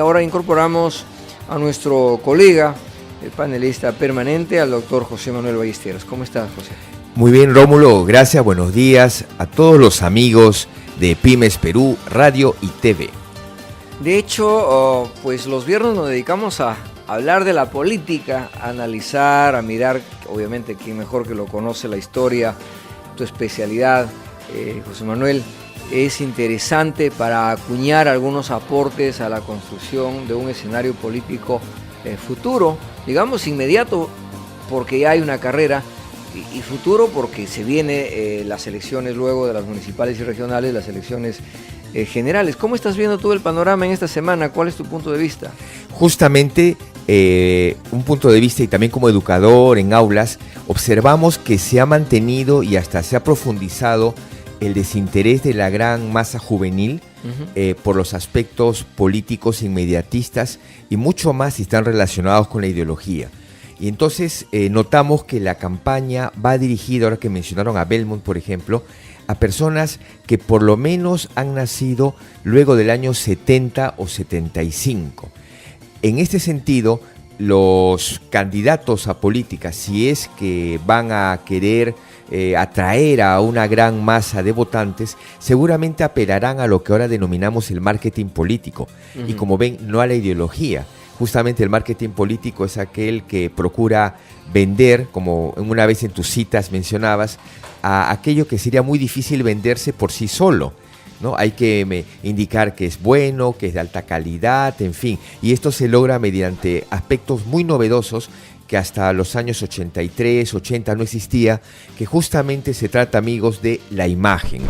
Ahora incorporamos a nuestro colega, el panelista permanente, al doctor José Manuel Ballesteros. ¿Cómo estás, José? Muy bien, Rómulo, gracias, buenos días a todos los amigos de Pymes Perú, Radio y TV. De hecho, pues los viernes nos dedicamos a hablar de la política, a analizar, a mirar, obviamente, quién mejor que lo conoce la historia, tu especialidad, José Manuel. Es interesante para acuñar algunos aportes a la construcción de un escenario político futuro, digamos inmediato, porque ya hay una carrera, y futuro porque se vienen las elecciones luego de las municipales y regionales, las elecciones generales. ¿Cómo estás viendo tú el panorama en esta semana? ¿Cuál es tu punto de vista? Justamente un punto de vista, y también como educador en aulas, observamos que se ha mantenido y hasta se ha profundizado el desinterés de la gran masa juvenil por los aspectos políticos inmediatistas y mucho más si están relacionados con la ideología. Y entonces notamos que la campaña va dirigida, ahora que mencionaron a Belmont, por ejemplo, a personas que por lo menos han nacido luego del año 70 o 75. En este sentido, los candidatos a política, si es que van a querer atraer a una gran masa de votantes, seguramente apelarán a lo que ahora denominamos el marketing político. Y como ven, no a la ideología. Justamente el marketing político es aquel que procura vender, como una vez en tus citas mencionabas, a aquello que sería muy difícil venderse por sí solo, ¿no? Hay que indicar que es bueno, que es de alta calidad, en fin. Y esto se logra mediante aspectos muy novedosos que hasta los años 83, 80 no existía, que justamente se trata, amigos, de la imagen.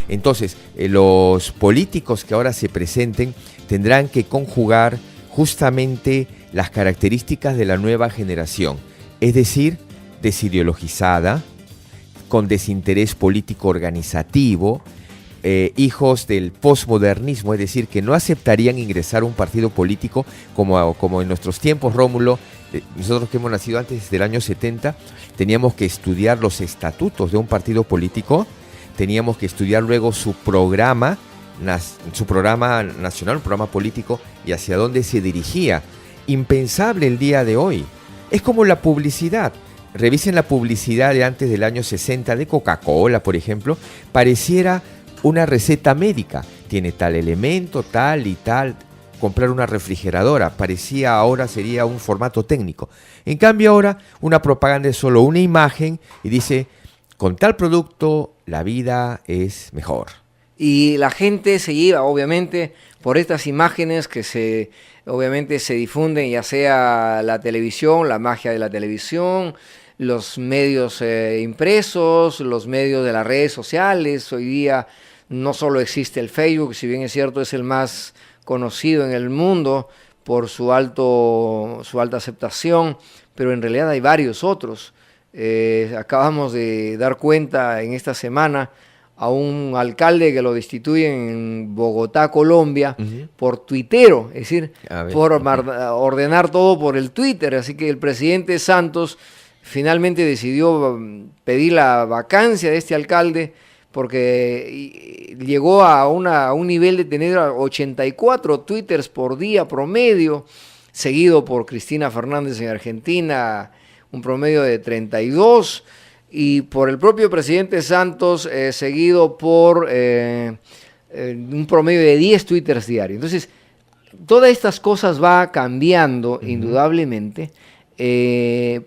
Entonces, los políticos que ahora se presenten tendrán que conjugar justamente las características de la nueva generación, es decir, desideologizada, con desinterés político organizativo, hijos del posmodernismo, es decir, que no aceptarían ingresar a un partido político como en nuestros tiempos, Rómulo. Nosotros que hemos nacido antes del año 70, teníamos que estudiar los estatutos de un partido político, teníamos que estudiar luego su programa nacional, un programa político, y hacia dónde se dirigía. Impensable el día de hoy. Es como la publicidad. Revisen la publicidad de antes del año 60 de Coca-Cola, por ejemplo, pareciera una receta médica. Tiene tal elemento, tal y tal. Comprar una refrigeradora parecía ahora sería un formato técnico. En cambio ahora una propaganda es solo una imagen y dice, con tal producto la vida es mejor. Y la gente se lleva, obviamente, por estas imágenes que obviamente se difunden, ya sea la televisión, la magia de la televisión, los medios impresos, los medios de las redes sociales. Hoy día no solo existe el Facebook, si bien es cierto es el más conocido en el mundo por su alta aceptación, pero en realidad hay varios otros. Acabamos de dar cuenta en esta semana a un alcalde que lo destituyen en Bogotá, Colombia, por tuitero, es decir, por ordenar todo por el Twitter. Así que el presidente Santos finalmente decidió pedir la vacancia de este alcalde porque llegó a un nivel de tener 84 twitters por día promedio, seguido por Cristina Fernández en Argentina, un promedio de 32, y por el propio presidente Santos, seguido por un promedio de 10 twitters diarios. Entonces, todas estas cosas va cambiando indudablemente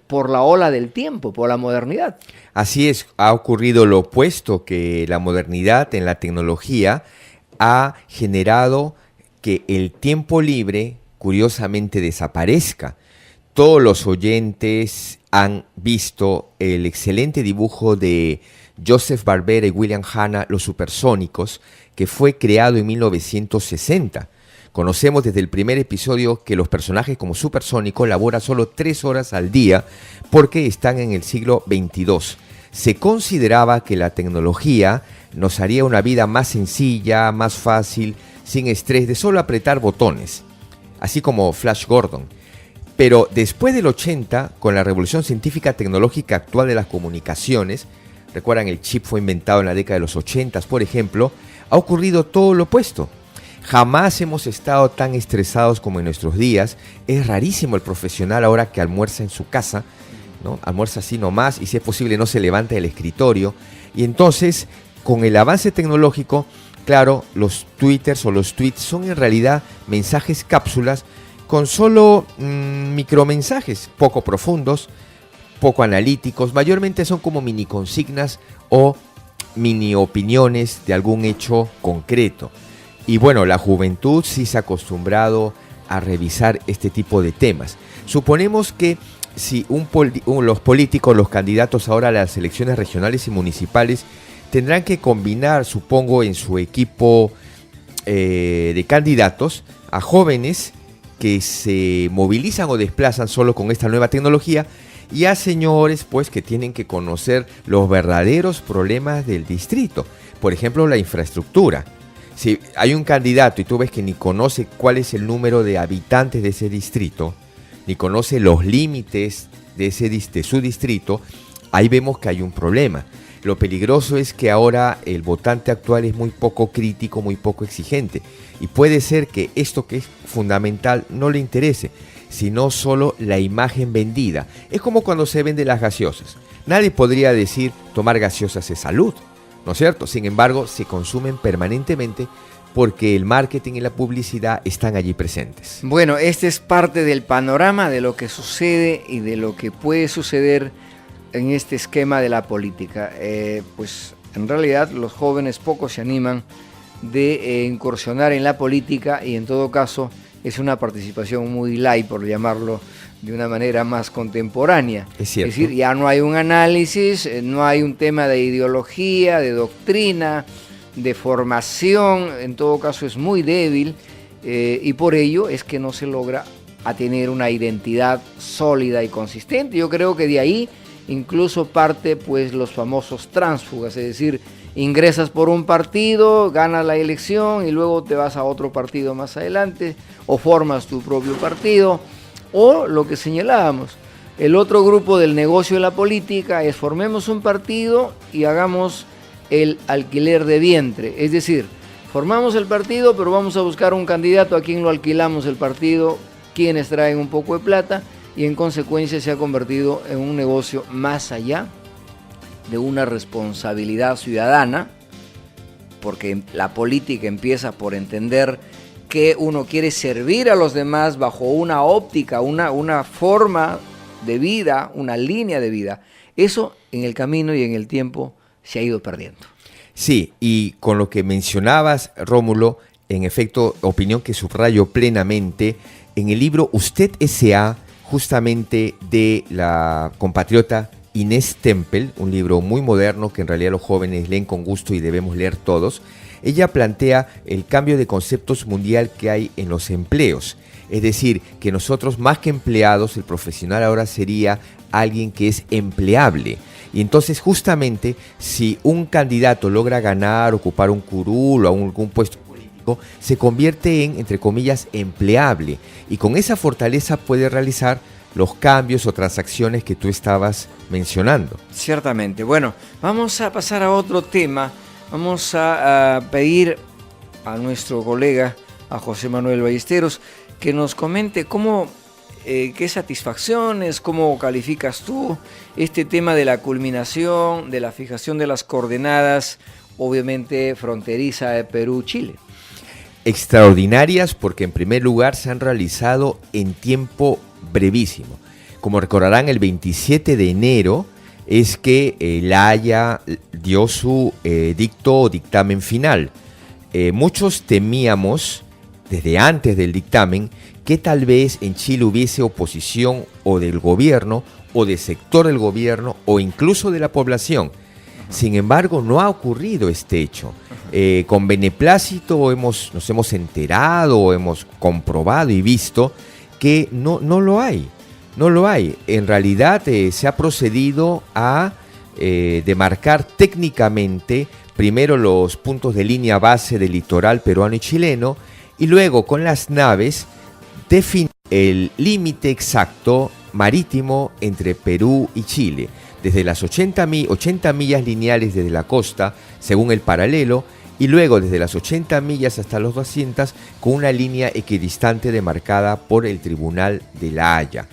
por la ola del tiempo, por la modernidad. Así es, ha ocurrido lo opuesto, que la modernidad en la tecnología ha generado que el tiempo libre curiosamente desaparezca. Todos los oyentes han visto el excelente dibujo de Joseph Barbera y William Hanna, Los Supersónicos, que fue creado en 1960. Conocemos desde el primer episodio que los personajes como Supersónico laboran solo 3 horas al día porque están en el siglo XXII. Se consideraba que la tecnología nos haría una vida más sencilla, más fácil, sin estrés de solo apretar botones, así como Flash Gordon. Pero después del 80, con la revolución científica tecnológica actual de las comunicaciones, recuerdan el chip fue inventado en la década de los 80, por ejemplo, ha ocurrido todo lo opuesto. Jamás hemos estado tan estresados como en nuestros días. Es rarísimo el profesional ahora que almuerza en su casa, ¿no? Almuerza así nomás y si es posible no se levanta del escritorio. Y entonces, con el avance tecnológico, claro, los twitters o los tweets son en realidad mensajes cápsulas con solo micromensajes poco profundos, poco analíticos. Mayormente son como mini consignas o mini opiniones de algún hecho concreto. Y bueno, la juventud sí se ha acostumbrado a revisar este tipo de temas. Suponemos que si los políticos, los candidatos ahora a las elecciones regionales y municipales tendrán que combinar, supongo, en su equipo de candidatos a jóvenes que se movilizan o desplazan solo con esta nueva tecnología y a señores pues que tienen que conocer los verdaderos problemas del distrito. Por ejemplo, la infraestructura. Si hay un candidato y tú ves que ni conoce cuál es el número de habitantes de ese distrito, ni conoce los límites de su distrito, ahí vemos que hay un problema. Lo peligroso es que ahora el votante actual es muy poco crítico, muy poco exigente. Y puede ser que esto que es fundamental no le interese, sino solo la imagen vendida. Es como cuando se venden las gaseosas. Nadie podría decir tomar gaseosas es salud, ¿no es cierto? Sin embargo, se consumen permanentemente porque el marketing y la publicidad están allí presentes. Bueno, este es parte del panorama de lo que sucede y de lo que puede suceder en este esquema de la política. Pues en realidad los jóvenes poco se animan de incursionar en la política y en todo caso es una participación muy light, por llamarlo de una manera más contemporánea. Es cierto. Es decir, ya no hay un análisis, no hay un tema de ideología, de doctrina, de formación, en todo caso es muy débil y por ello es que no se logra a tener una identidad sólida y consistente. Yo creo que de ahí incluso parte pues los famosos tránsfugas, es decir, ingresas por un partido, ganas la elección y luego te vas a otro partido más adelante o formas tu propio partido, o lo que señalábamos, el otro grupo del negocio de la política es formemos un partido y hagamos el alquiler de vientre, es decir, formamos el partido pero vamos a buscar un candidato a quien lo alquilamos el partido, quienes traen un poco de plata y en consecuencia se ha convertido en un negocio más allá de una responsabilidad ciudadana, porque la política empieza por entender que uno quiere servir a los demás bajo una óptica, una forma de vida, una línea de vida. Eso en el camino y en el tiempo se ha ido perdiendo. Sí, y con lo que mencionabas, Rómulo, en efecto, opinión que subrayo plenamente, en el libro Usted S.A., justamente de la compatriota Inés Temple, un libro muy moderno que en realidad los jóvenes leen con gusto y debemos leer todos, ella plantea el cambio de conceptos mundial que hay en los empleos. Es decir, que nosotros más que empleados, el profesional ahora sería alguien que es empleable. Y entonces justamente si un candidato logra ganar, ocupar un curul o algún puesto político, se convierte en, entre comillas, empleable. Y con esa fortaleza puede realizar los cambios o transacciones que tú estabas mencionando. Ciertamente. Bueno, vamos a pasar a otro tema. Vamos a pedir a nuestro colega, a José Manuel Ballesteros, que nos comente qué satisfacciones, cómo calificas tú este tema de la culminación, de la fijación de las coordenadas, obviamente fronteriza de Perú-Chile. Extraordinarias porque en primer lugar se han realizado en tiempo brevísimo. Como recordarán, el 27 de enero es que la Haya dio su dictamen final. Muchos temíamos desde antes del dictamen que tal vez en Chile hubiese oposición o del gobierno o del sector del gobierno o incluso de la población. Sin embargo, no ha ocurrido este hecho. Con beneplácito nos hemos enterado, hemos comprobado y visto que no lo hay. No lo hay. En realidad se ha procedido a demarcar técnicamente primero los puntos de línea base del litoral peruano y chileno y luego con las naves definir el límite exacto marítimo entre Perú y Chile, desde las 80 millas lineales desde la costa, según el paralelo, y luego desde las 80 millas hasta los 200 con una línea equidistante demarcada por el Tribunal de La Haya.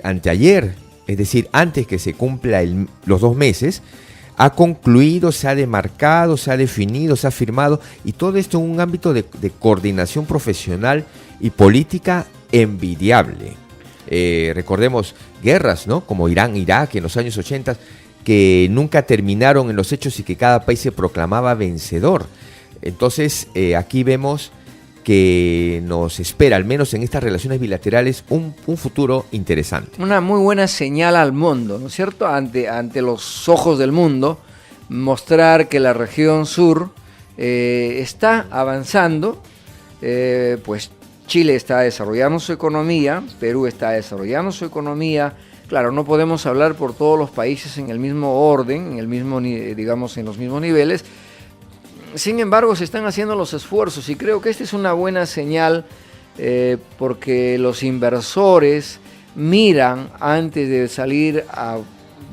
Anteayer, es decir, antes que se cumpla los 2 meses, ha concluido, se ha demarcado, se ha definido, se ha firmado, y todo esto en un ámbito de coordinación profesional y política envidiable. Recordemos guerras, ¿no? Como Irán, Irak en los años 80, que nunca terminaron en los hechos y que cada país se proclamaba vencedor. Entonces, aquí vemos que nos espera, al menos en estas relaciones bilaterales, un futuro interesante. Una muy buena señal al mundo, ¿no es cierto? Ante los ojos del mundo, mostrar que la región sur está avanzando, pues Chile está desarrollando su economía, Perú está desarrollando su economía. Claro, no podemos hablar por todos los países en el mismo orden, en los mismos niveles. Sin embargo, se están haciendo los esfuerzos y creo que esta es una buena señal porque los inversores miran antes de salir a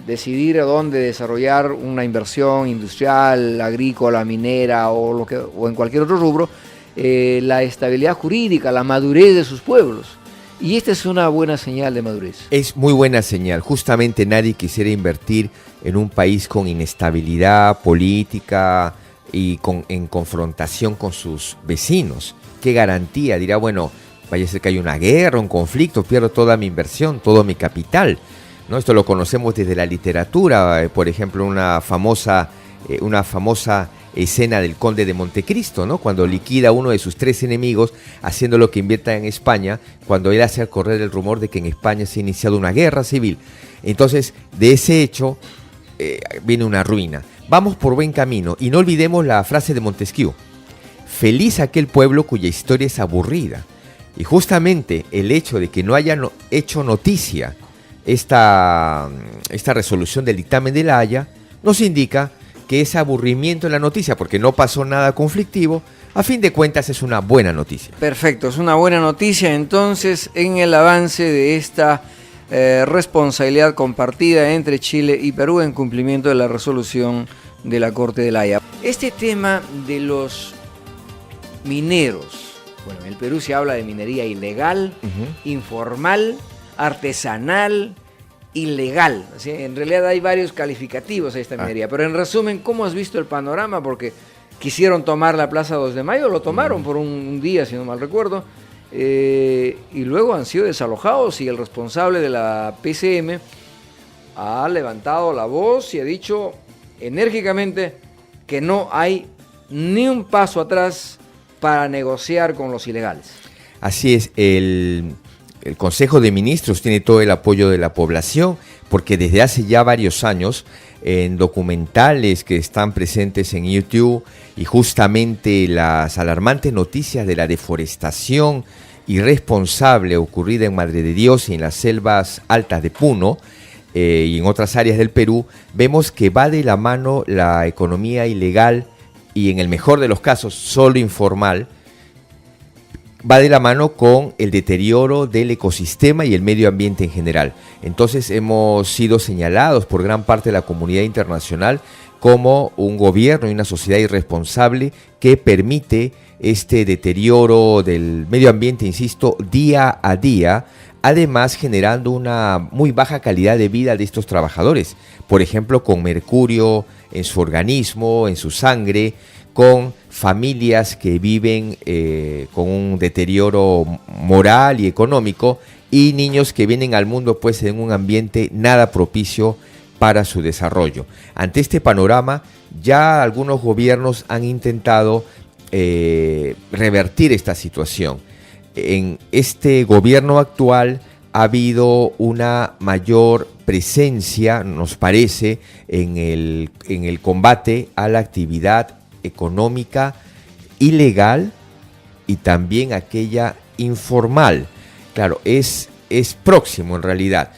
decidir a dónde desarrollar una inversión industrial, agrícola, minera o en cualquier otro rubro, la estabilidad jurídica, la madurez de sus pueblos. Y esta es una buena señal de madurez. Es muy buena señal. Justamente nadie quisiera invertir en un país con inestabilidad política y en confrontación con sus vecinos. ¿Qué garantía? Dirá, bueno, vaya a ser que hay una guerra, un conflicto, pierdo toda mi inversión, todo mi capital, ¿no? Esto lo conocemos desde la literatura, por ejemplo, una famosa escena del Conde de Montecristo, ¿no? Cuando liquida a uno de sus 3 enemigos, haciéndolo que invierta en España, cuando él hace correr el rumor de que en España se ha iniciado una guerra civil. Entonces, de ese hecho, viene una ruina. Vamos por buen camino y no olvidemos la frase de Montesquieu: feliz aquel pueblo cuya historia es aburrida. Y justamente el hecho de que no haya hecho noticia esta resolución del dictamen de La Haya nos indica que ese aburrimiento en la noticia, porque no pasó nada conflictivo, a fin de cuentas es una buena noticia. Perfecto, es una buena noticia entonces en el avance de esta responsabilidad compartida entre Chile y Perú en cumplimiento de la resolución de la Corte de La Haya. Este tema de los mineros, bueno, en el Perú se habla de minería ilegal, informal, artesanal, ilegal. ¿Sí? En realidad hay varios calificativos a esta minería, pero en resumen, ¿cómo has visto el panorama? Porque quisieron tomar la Plaza 2 de Mayo, lo tomaron por un día, si no mal recuerdo, y luego han sido desalojados y el responsable de la PCM ha levantado la voz y ha dicho enérgicamente que no hay ni un paso atrás para negociar con los ilegales. Así es, el Consejo de Ministros tiene todo el apoyo de la población, porque desde hace ya varios años, en documentales que están presentes en YouTube y justamente las alarmantes noticias de la deforestación irresponsable ocurrida en Madre de Dios y en las selvas altas de Puno y en otras áreas del Perú, vemos que va de la mano la economía ilegal y en el mejor de los casos solo informal, va de la mano con el deterioro del ecosistema y el medio ambiente en general. Entonces hemos sido señalados por gran parte de la comunidad internacional como un gobierno y una sociedad irresponsable que permite este deterioro del medio ambiente, insisto, día a día, además generando una muy baja calidad de vida de estos trabajadores, por ejemplo, con mercurio en su organismo, en su sangre, con familias que viven con un deterioro moral y económico y niños que vienen al mundo pues en un ambiente nada propicio para su desarrollo. Ante este panorama, ya algunos gobiernos han intentado revertir esta situación. En este gobierno actual ha habido una mayor presencia, nos parece, en el combate a la actividad económica ilegal y también aquella informal. Claro, es próximo en realidad.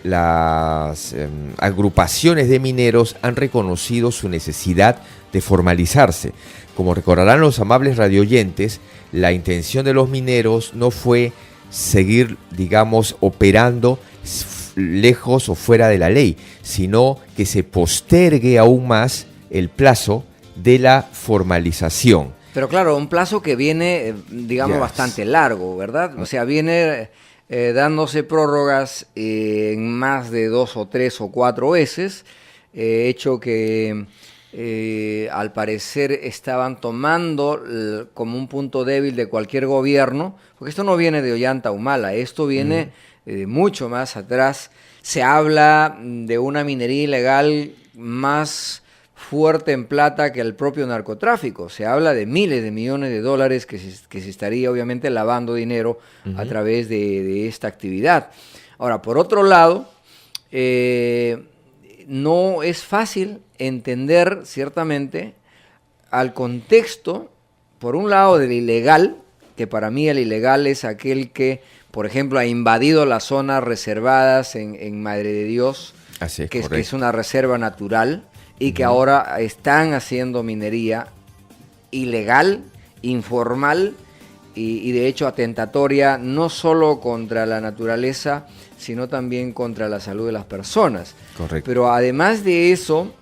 Las agrupaciones de mineros han reconocido su necesidad de formalizarse. Como recordarán los amables radioyentes, la intención de los mineros no fue seguir, digamos, operando lejos o fuera de la ley, sino que se postergue aún más el plazo de la formalización. Pero claro, un plazo que viene, digamos, bastante largo, ¿verdad? O sea, viene dándose prórrogas en más de 2 o 3 o 4 veces, hecho que al parecer estaban tomando como un punto débil de cualquier gobierno, porque esto no viene de Ollanta Humala, esto viene mucho más atrás. Se habla de una minería ilegal más fuerte en plata que el propio narcotráfico. Se habla de miles de millones de dólares que se estaría obviamente lavando dinero a través de esta actividad. Ahora, por otro lado, no es fácil entender ciertamente al contexto, por un lado, del ilegal, que para mí el ilegal es aquel que, por ejemplo, ha invadido las zonas reservadas en Madre de Dios, que es una reserva natural, y que ahora están haciendo minería ilegal, informal y de hecho atentatoria no solo contra la naturaleza, sino también contra la salud de las personas. Correcto. Pero además de eso,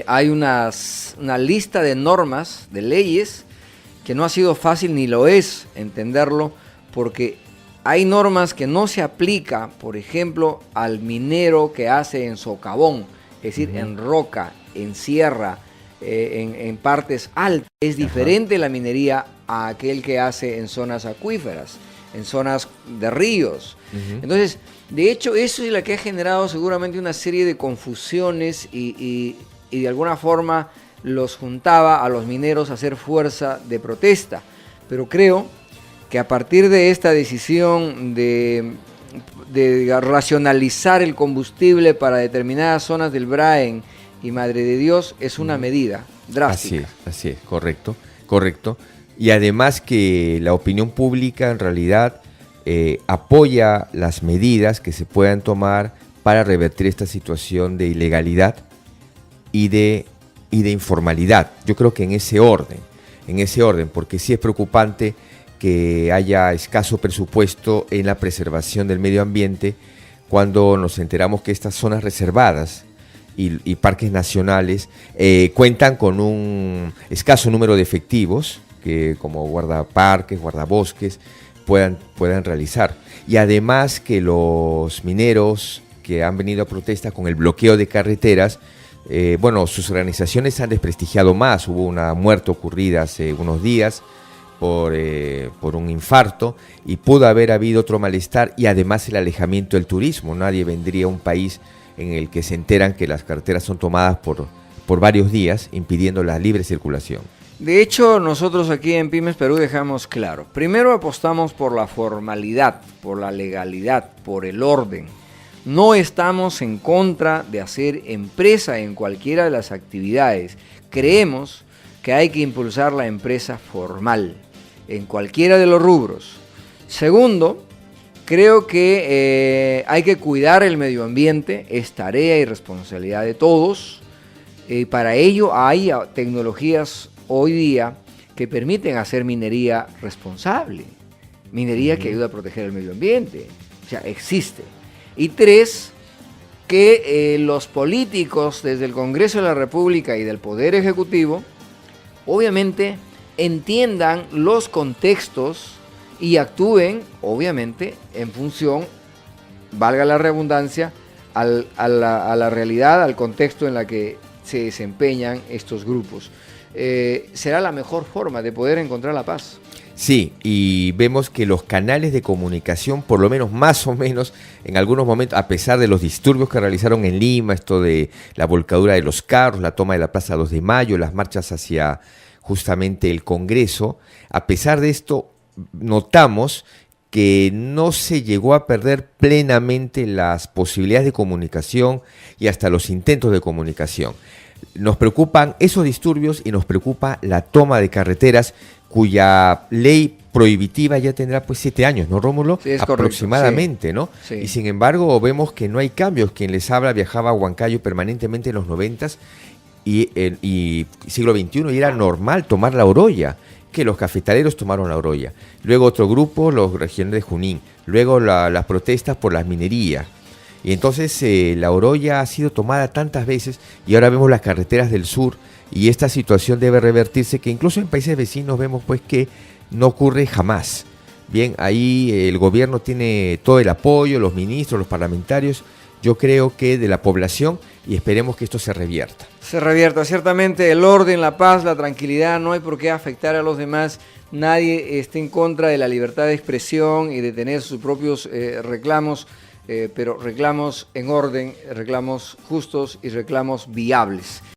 hay una lista de normas, de leyes, que no ha sido fácil ni lo es entenderlo, porque hay normas que no se aplica, por ejemplo, al minero que hace en socavón, es decir, en roca, en sierra, en partes altas. Es diferente la minería a aquel que hace en zonas acuíferas, en zonas de ríos. Entonces, de hecho, eso es lo que ha generado seguramente una serie de confusiones y de alguna forma los juntaba a los mineros a hacer fuerza de protesta. Pero creo que a partir de esta decisión de racionalizar el combustible para determinadas zonas del Braen y Madre de Dios es una medida drástica. Así es, correcto. Y además que la opinión pública en realidad apoya las medidas que se puedan tomar para revertir esta situación de ilegalidad y de informalidad. Yo creo que en ese orden, porque sí es preocupante que haya escaso presupuesto en la preservación del medio ambiente cuando nos enteramos que estas zonas reservadas y parques nacionales cuentan con un escaso número de efectivos que como guardaparques, guardabosques puedan realizar. Y además que los mineros que han venido a protesta con el bloqueo de carreteras, sus organizaciones han desprestigiado más. Hubo una muerte ocurrida hace unos días por un infarto y pudo haber habido otro malestar y además el alejamiento del turismo. Nadie vendría a un país en el que se enteran que las carreteras son tomadas por varios días, impidiendo la libre circulación. De hecho, nosotros aquí en Pymes Perú dejamos claro, primero apostamos por la formalidad, por la legalidad, por el orden. No estamos en contra de hacer empresa en cualquiera de las actividades. Creemos que hay que impulsar la empresa formal en cualquiera de los rubros. Segundo, creo que hay que cuidar el medio ambiente, es tarea y responsabilidad de todos. Para ello hay tecnologías hoy día que permiten hacer minería responsable, minería que ayuda a proteger el medio ambiente, o sea, existe. Y tres, que los políticos desde el Congreso de la República y del Poder Ejecutivo obviamente entiendan los contextos y actúen obviamente en función, valga la redundancia, a la realidad, al contexto en la que se desempeñan estos grupos. Será la mejor forma de poder encontrar la paz. Sí, y vemos que los canales de comunicación, por lo menos más o menos, en algunos momentos, a pesar de los disturbios que realizaron en Lima, esto de la volcadura de los carros, la toma de la Plaza 2 de Mayo, las marchas hacia justamente el Congreso, a pesar de esto, notamos que no se llegó a perder plenamente las posibilidades de comunicación y hasta los intentos de comunicación. Nos preocupan esos disturbios y nos preocupa la toma de carreteras, cuya ley prohibitiva ya tendrá pues 7 años, ¿no, Rómulo? Sí, es aproximadamente, correcto, ¿no? Sí. Y sin embargo vemos que no hay cambios. Quien les habla viajaba a Huancayo permanentemente en los 90s y siglo XXI, y era normal tomar la Oroya, que los cafetaleros tomaron la Oroya. Luego otro grupo, los regiones de Junín. Luego las protestas por las minerías. Y entonces la Oroya ha sido tomada tantas veces y ahora vemos las carreteras del sur y esta situación debe revertirse, que incluso en países vecinos vemos pues que no ocurre jamás. Bien, ahí el gobierno tiene todo el apoyo, los ministros, los parlamentarios, yo creo que de la población, y esperemos que esto se revierta. Se revierta, ciertamente el orden, la paz, la tranquilidad, no hay por qué afectar a los demás, nadie está en contra de la libertad de expresión y de tener sus propios reclamos, pero reclamos en orden, reclamos justos y reclamos viables.